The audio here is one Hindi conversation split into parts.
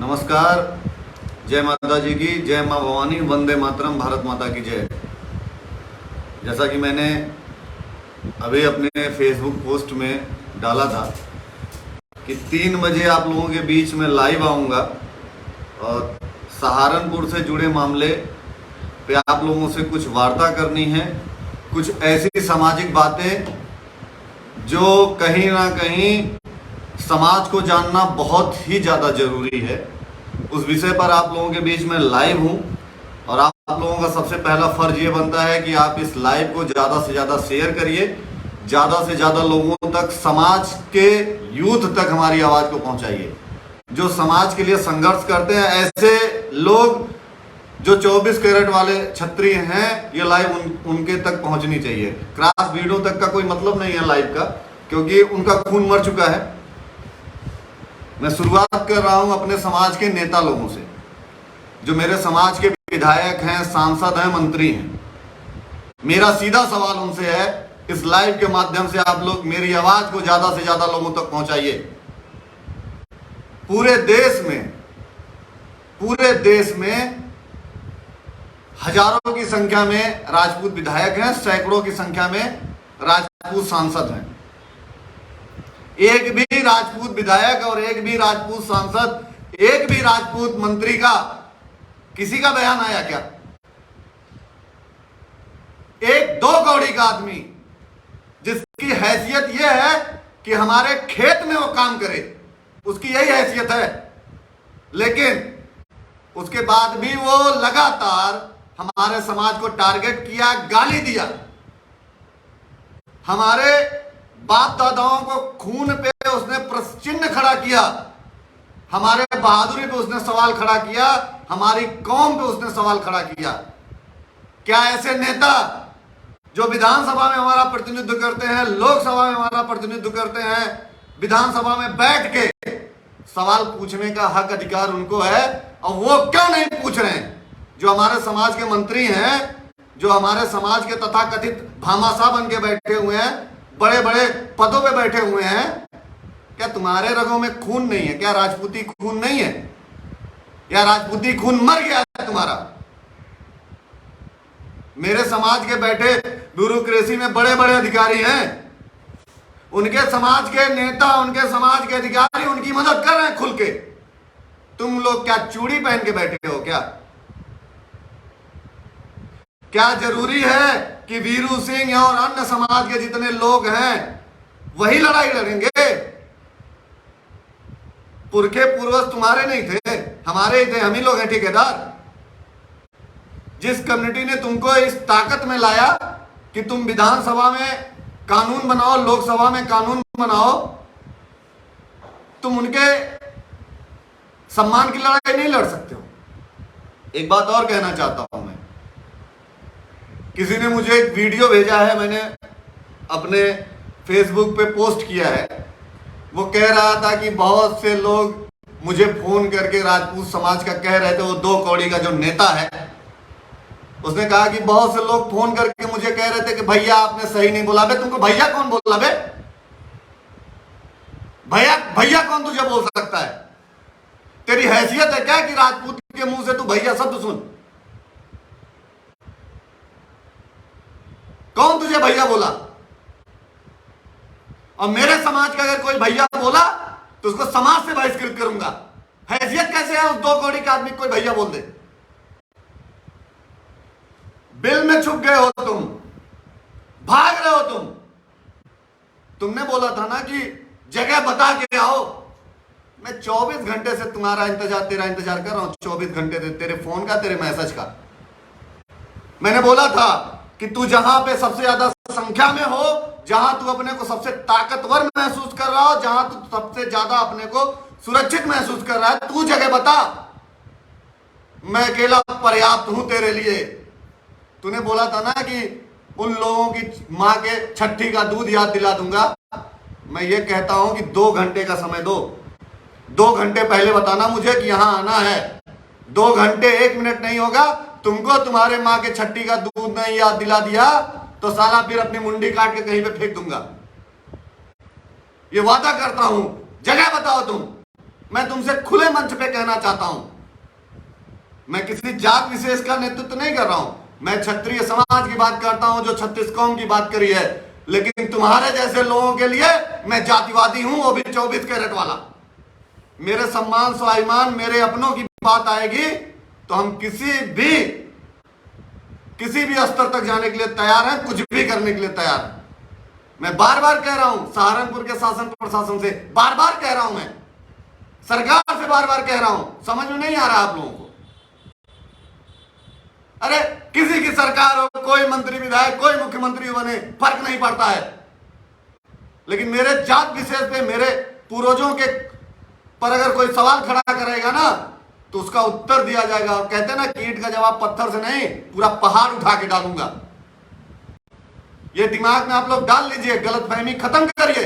नमस्कार। जय माता जी की, जय माँ भवानी, वंदे मातरम, भारत माता की जय। जैसा कि मैंने अभी अपने फेसबुक पोस्ट में डाला था कि 3 बजे आप लोगों के बीच में लाइव आऊँगा और सहारनपुर से जुड़े मामले पे आप लोगों से कुछ वार्ता करनी है। कुछ ऐसी सामाजिक बातें जो कहीं ना कहीं समाज को जानना बहुत ही ज़्यादा ज़रूरी है, उस विषय पर आप लोगों के बीच में लाइव हूँ। और आप लोगों का सबसे पहला फर्ज ये बनता है कि आप इस लाइव को ज़्यादा से ज़्यादा शेयर करिए, ज़्यादा से ज़्यादा लोगों तक, समाज के यूथ तक हमारी आवाज़ को पहुँचाइए। जो समाज के लिए संघर्ष करते हैं, ऐसे लोग जो 24 कैरेट वाले क्षत्रिय हैं, ये लाइव उनके तक पहुँचनी चाहिए। क्रॉस वीडियो तक का कोई मतलब नहीं है लाइव का, क्योंकि उनका खून मर चुका है। मैं शुरुआत कर रहा हूं अपने समाज के नेता लोगों से, जो मेरे समाज के विधायक हैं, सांसद हैं, मंत्री हैं। मेरा सीधा सवाल उनसे है, इस लाइव के माध्यम से आप लोग मेरी आवाज को ज्यादा से ज्यादा लोगों तक पहुंचाइए। पूरे देश में हजारों की संख्या में राजपूत विधायक हैं, सैकड़ों की संख्या में राजपूत सांसद हैं। एक भी राजपूत विधायक और एक भी राजपूत सांसद, एक भी राजपूत मंत्री का किसी का बयान आया क्या? एक दो कौड़ी का आदमी जिसकी हैसियत यह है कि हमारे खेत में वो काम करे, उसकी यही हैसियत है। लेकिन उसके बाद भी वो लगातार हमारे समाज को टारगेट किया, गाली दिया, हमारे बाप दादाओं को खून पे उसने प्रश्न चिन्ह खड़ा किया, हमारे बहादुरी पे उसने सवाल खड़ा किया, हमारी कौम पे उसने सवाल खड़ा किया। क्या ऐसे नेता जो विधानसभा में हमारा प्रतिनिधित्व करते हैं, लोकसभा में हमारा प्रतिनिधित्व करते हैं, विधानसभा में बैठ के सवाल पूछने का हक, अधिकार उनको है, और वो क्यों नहीं पूछ रहे हैं? जो हमारे समाज के मंत्री हैं, जो हमारे समाज के तथाकथित भामाशाह बन के बैठे हुए हैं, बड़े बड़े पदों पे बैठे हुए हैं, क्या तुम्हारे रगों में खून नहीं है? क्या राजपूती खून नहीं है? या राजपूती खून मर गया है तुम्हारा? मेरे समाज के बैठे ब्यूरोक्रेसी में बड़े बड़े अधिकारी हैं, उनके समाज के नेता, उनके समाज के अधिकारी उनकी मदद कर रहे हैं खुल के। तुम लोग क्या चूड़ी पहन के बैठे हो? क्या जरूरी है कि वीरू सिंह और अन्य समाज के जितने लोग हैं वही लड़ाई लड़ेंगे? पुरखे पूर्वज तुम्हारे नहीं थे, हमारे ही थे, हम ही लोग हैं ठेकेदार। जिस कम्युनिटी ने तुमको इस ताकत में लाया कि तुम विधानसभा में कानून बनाओ, लोकसभा में कानून बनाओ, तुम उनके सम्मान की लड़ाई नहीं लड़ सकते हो। एक बात और कहना चाहता हूं मैं, किसी ने मुझे एक वीडियो भेजा है, मैंने अपने फेसबुक पे पोस्ट किया है। वो कह रहा था कि बहुत से लोग मुझे फोन करके राजपूत समाज का कह रहे थे, वो 2 कौड़ी का जो नेता है, उसने कहा कि बहुत से लोग फोन करके मुझे कह रहे थे कि भैया आपने सही नहीं बोला। बे तुमको भैया कौन बोला? बे भैया कौन तुझे बोल सकता है? तेरी हैसियत है क्या कि राजपूत के मुंह से तू भैया शब्द सुन? कौन तुझे भैया बोला? और मेरे समाज का अगर कोई भैया बोला तो उसको समाज से बहिष्कृत करूंगा। हैसियत कैसे है उस 2 कौड़ी का आदमी कोई भैया बोल दे? बिल में छुप गए हो तुम, भाग रहे हो तुम। तुमने बोला था ना कि जगह बता के आओ। मैं 24 घंटे से तेरा इंतजार कर रहा हूं, 24 घंटे से, तेरे फोन का, तेरे मैसेज का। मैंने बोला था कि तू जहां पे सबसे ज्यादा संख्या में हो, जहां तू अपने को सबसे ताकतवर महसूस कर रहा हो, जहां तू सबसे ज्यादा अपने को सुरक्षित महसूस कर रहा है, तू जगह बता। मैं अकेला पर्याप्त हूं तेरे लिए। तूने बोला था ना कि उन लोगों की मां के छठी का दूध याद दिला दूंगा। मैं ये कहता हूं कि 2 घंटे का समय दो। 2 घंटे पहले बताना मुझे कि यहां आना है। 2 घंटे 1 मिनट नहीं होगा। तुमको तुम्हारे माँ के छठी का दूध नहीं याद दिला दिया तो साला फिर अपनी मुंडी काट के कहीं पे फेंक दूंगा। ये वादा करता हूं। जगह बताओ तुम। मैं तुमसे खुले मंच पे कहना चाहता हूं, मैं किसी जात विशेष का नेतृत्व नहीं कर रहा हूं, मैं क्षत्रिय समाज की बात करता हूं जो 36 कौम की बात करी है। लेकिन तुम्हारे जैसे लोगों के लिए मैं जातिवादी हूं, वो भी 24 कैरेट वाला। मेरे सम्मान स्वाभिमान मेरे अपनों की बात आएगी तो हम किसी भी स्तर तक जाने के लिए तैयार हैं, कुछ भी करने के लिए तैयार हैं। मैं बार बार कह रहा हूं, सहारनपुर के शासन प्रशासन से बार बार कह रहा हूं, मैं सरकार से बार बार कह रहा हूं, समझ में नहीं आ रहा आप लोगों को? अरे किसी की सरकार हो, कोई मंत्री विधायक, कोई मुख्यमंत्री बने, फर्क नहीं पड़ता है, लेकिन मेरे जात विशेष पे, मेरे पूर्वजों के पर अगर कोई सवाल खड़ा करेगा ना तो उसका उत्तर दिया जाएगा। और कहते हैं ना, ईंट का जवाब पत्थर से नहीं, पूरा पहाड़ उठा के डालूंगा। ये दिमाग में आप लोग डाल लीजिए, गलतफहमी खत्म करिए।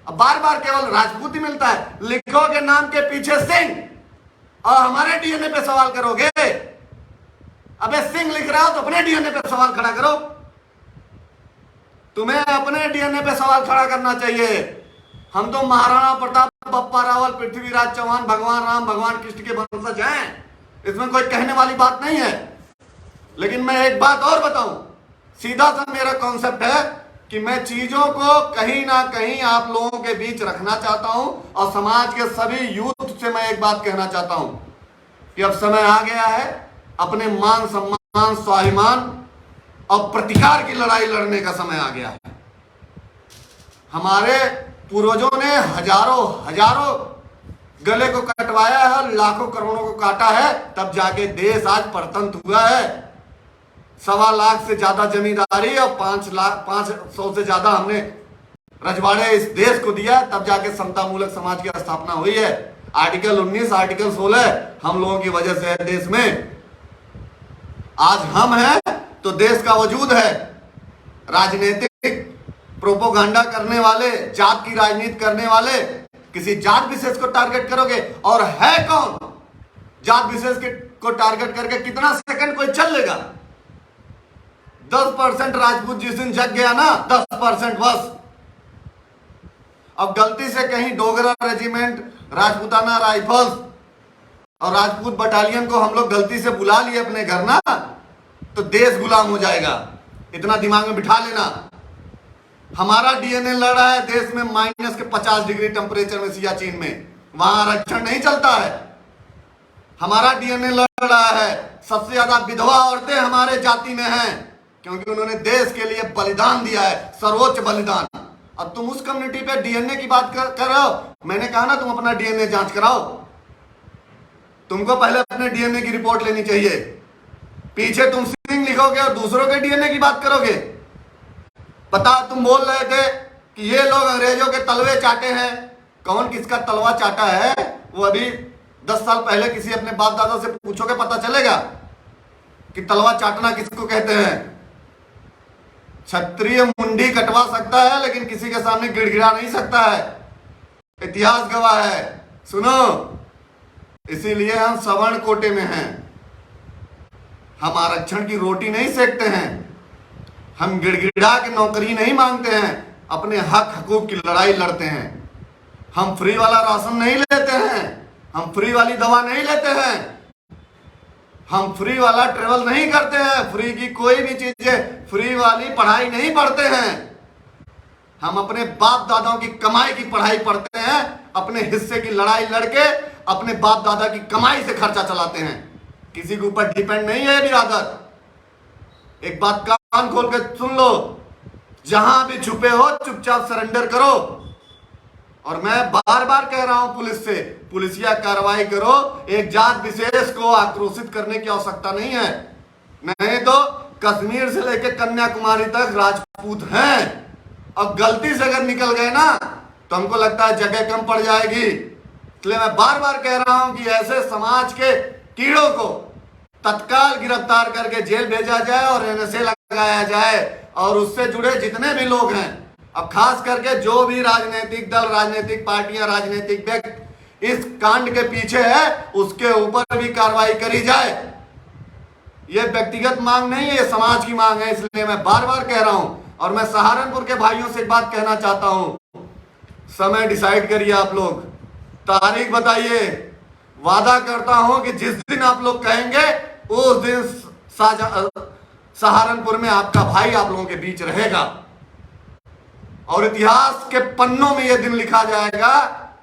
अब बार बार केवल राजपूत ही मिलता है, लिखोगे नाम के पीछे सिंह और हमारे डीएनए पे सवाल करोगे। अबे सिंह लिख रहा हो तो अपने डीएनए पे सवाल खड़ा करो। तुम्हें अपने डीएनए पे सवाल खड़ा करना चाहिए। हम तो महाराणा प्रताप, बप्पा रावल, पृथ्वीराज चौहान, भगवान राम, भगवान कृष्ण के वंशज हैं, इसमें कोई कहने वाली बात नहीं है। लेकिन मैं एक बात और बताऊं, सीधा सा मेरा कॉन्सेप्ट है कि मैं चीजों को कहीं ना कहीं आप लोगों के बीच रखना चाहता हूं और समाज के सभी यूथ से मैं एक बात कहना चाहता हूं कि अब समय आ गया है अपने मान सम्मान स्वाभिमान और प्रतिकार की लड़ाई लड़ने का समय आ गया है। हमारे पूर्वजों ने हजारों गले को कटवाया है, लाखों करोड़ों को काटा है, तब जाके देश आज परतंत्र हुआ है। 1.25 लाख से ज्यादा जमींदारी और 500 से ज्यादा हमने रजवाड़े इस देश को दिया, तब जाके समता मूलक समाज की स्थापना हुई है। आर्टिकल 19, आर्टिकल 16 हम लोगों की वजह से है देश में। आज हम हैं तो देश का वजूद है। राजनीतिक प्रोपोगंडा करने वाले, जात की राजनीति करने वाले, किसी जात विशेष को टारगेट करोगे, और है कौन जात विशेष को टारगेट करके कितना सेकंड कोई चल लेगा? 10% राजपूत जिस दिन जग गया ना, 10% बस। अब गलती से कहीं डोगरा रेजिमेंट, राजपूताना राइफल्स और राजपूत बटालियन को हम लोग गलती से बुला लिए अपने घर ना, तो देश गुलाम हो जाएगा। इतना दिमाग में बिठा लेना। हमारा डीएनए लड़ रहा है देश में -50 डिग्री टेम्परेचर में, सियाचिन में, वहां आरक्षण नहीं चलता है। हमारा डीएनए लड़ रहा है। सबसे ज्यादा विधवा औरतें हमारे जाति में हैं, क्योंकि उन्होंने देश के लिए बलिदान दिया है, सर्वोच्च बलिदान। अब तुम उस कम्युनिटी पे डीएनए की बात कर रहे हो। मैंने कहा ना, तुम अपना डीएनए जांच कराओ। तुमको पहले अपने डीएनए की रिपोर्ट लेनी चाहिए। पीछे तुम सिंह लिखोगे और दूसरों के डीएनए की बात करोगे। पता, तुम बोल रहे थे कि ये लोग अंग्रेजों के तलवे चाटे हैं। कौन किसका तलवा चाटा है वो अभी 10 साल पहले किसी अपने बाप दादा से पूछोगे, पता चलेगा कि तलवा चाटना किसको कहते हैं। क्षत्रिय मुंडी कटवा सकता है लेकिन किसी के सामने गिड़गिड़ा नहीं सकता है, इतिहास गवाह है। सुनो, इसीलिए हम सवर्ण कोटे में हैं। हम आरक्षण की रोटी नहीं सेकते हैं, हम गिड़गिड़ा के नौकरी नहीं मांगते हैं, अपने हक हकूक की लड़ाई लड़ते हैं। हम फ्री वाला राशन नहीं लेते हैं, हम फ्री वाली दवा नहीं लेते हैं, हम फ्री वाला ट्रेवल नहीं करते हैं, फ्री की कोई भी चीजें, फ्री वाली पढ़ाई नहीं पढ़ते हैं। हम अपने बाप दादाओं की कमाई की पढ़ाई पढ़ते हैं, अपने हिस्से की लड़ाई लड़के अपने बाप दादा की कमाई से खर्चा चलाते हैं। किसी के ऊपर डिपेंड नहीं है बिरादर। एक बात कान खोल के सुन लो, जहां भी छुपे हो चुपचाप सरेंडर करो। और मैं बार बार कह रहा हूं पुलिस से, पुलिसिया कार्रवाई करो। एक जात विशेष को आक्रोशित करने की आवश्यकता नहीं है। नहीं तो कश्मीर से लेकर कन्याकुमारी तक राजपूत हैं, और गलती से अगर निकल गए ना तो हमको लगता है जगह कम पड़ जाएगी। इसलिए मैं बार बार कह रहा हूं कि ऐसे समाज के कीड़ों को तत्काल गिरफ्तार करके जेल भेजा जाए और एनएसए लगाया जाए, और उससे जुड़े जितने भी लोग हैं, अब खास करके जो भी राजनीतिक दल, राजनीतिक पार्टियां, राजनीतिक व्यक्ति इस कांड के पीछे है, उसके ऊपर भी कार्रवाई करी जाए। ये व्यक्तिगत मांग नहीं है, ये समाज की मांग है। इसलिए मैं बार बार कह रहा हूं, और मैं सहारनपुर के भाइयों से एक बात कहना चाहता हूं, समय डिसाइड करिए आप लोग। तारीख बताइए। वादा करता हूं कि जिस दिन आप लोग कहेंगे उस दिन सहारनपुर में आपका भाई आप लोगों के बीच रहेगा और इतिहास के पन्नों में यह दिन लिखा जाएगा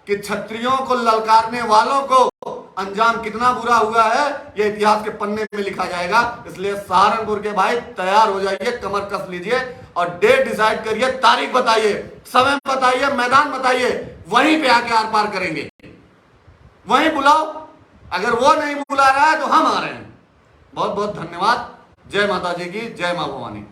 कि क्षत्रियों को ललकारने वालों को अंजाम कितना बुरा हुआ है, यह इतिहास के पन्ने में लिखा जाएगा। इसलिए सहारनपुर के भाई तैयार हो जाइए, कमर कस लीजिए और डेट डिसाइड करिए, तारीख बताइए, समय बताइए, मैदान बताइए, वहीं पे आके आर पार करेंगे। वहीं बुलाओ, अगर वो नहीं बुला रहा है तो हम आ रहे हैं। बहुत बहुत धन्यवाद। जय माता जी की, जय मां भवानी।